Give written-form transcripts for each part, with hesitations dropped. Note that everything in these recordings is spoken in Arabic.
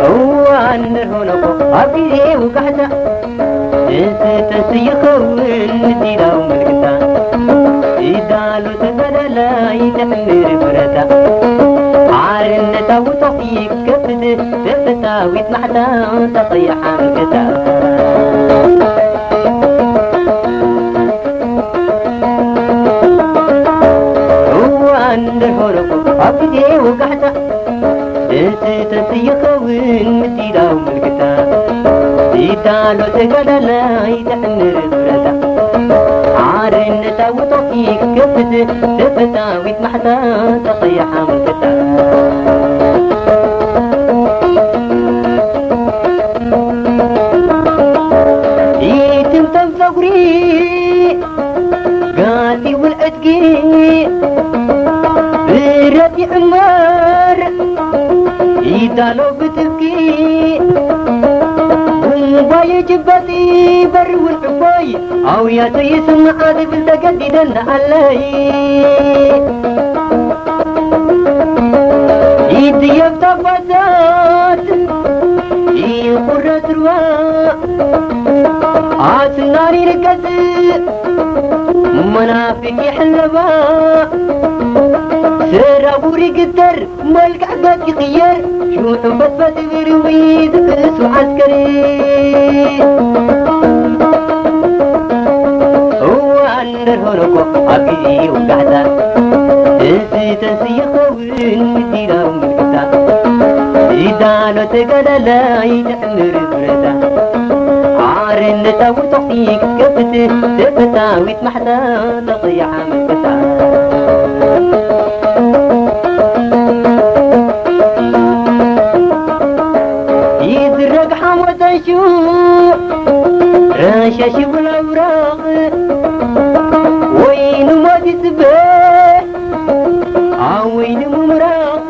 هو النرهونكو أبي وقحتا تسيخون دينا وملكتا إدالو تقدلا يتحمر فرتا عارن توطفيك كبد تفتا ويتمحتا تطيح عمكتا هو النرهونكو أبي وقحتا تسيخون دينا وملكتا إدالو تقدلا يتحمر فرتا عارن توطفيك كبد تفتا ويتمحتا تطيح عمكتا يتمتم ثغري قاتي والأتقي بربي عمار يدالو بتبكي ومبايا جباتي بر والعباي أو يا تيسمع عذب التقديدا علي يدي يفتبتات يقرر رواء عاس الناري ركز منافق يحلبا سرابوري قدر مالك عباد يغير شو حبت برويد قس وعسكري هو عندر هنوكو عبيدي وقعدا تسي خوين مدينة ومركتا إدالو تقدلا يتحمر بردا عارن توطفيك كبت تفتا ويتمحتا تضيع مكتا يدرق حمد شوق راشا شب الأوراق وين ما تسبح وين ممراق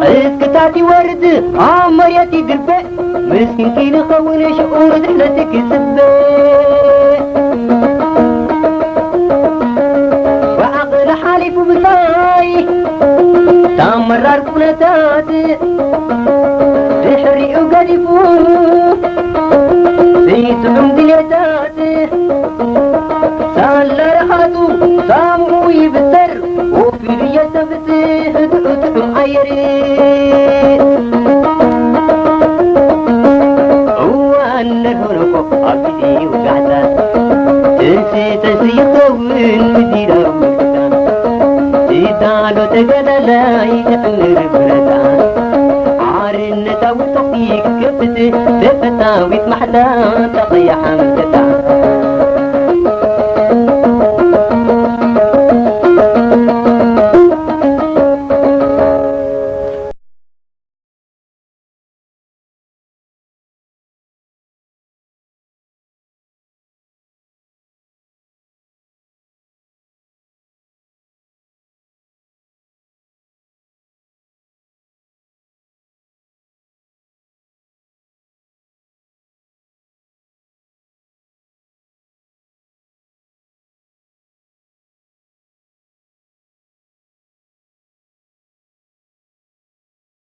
اسكتاتي ورد عمرياتي قلبي مسكين كي نخون شعور رحلتك سبه وعقل حالف بطاي تامرار كونتات تحري وقلبو سيت عمدليتات سال رحاتو سامو يبتر وفي ريا سبته دعوتهم عيرين النرهونكو عبدي وقعدا تسي خوين مدينة ومركتا إدالو تقدلا يتحمر بردا عارن توطفيك كبت تفتا ويتمحتا تضيع مكتا